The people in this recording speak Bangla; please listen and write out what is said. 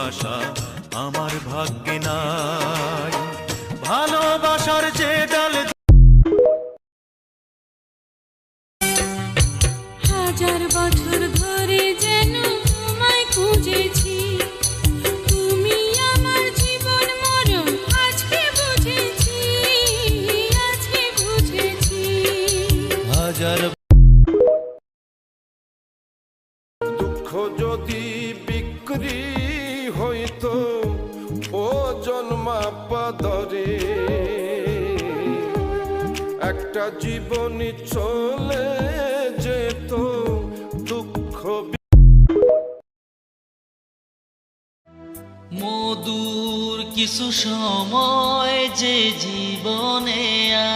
ভালোবাসা আমার ভাগ্যে নাই। ভালোবাসার যে ডাল হাজার বছর ধরে যেন তোমায় খুঁজেছি, তুমি আমার জীবন মরণ আজকে বুঝেছি, আজকে বুঝেছি। হাজার দুঃখ যদি বিক্রি হইতো ও জন্মাপা দরে, একটা জীবনই চলে যেত দুঃখ। মধুর কিছু সময় যে জীবনে আর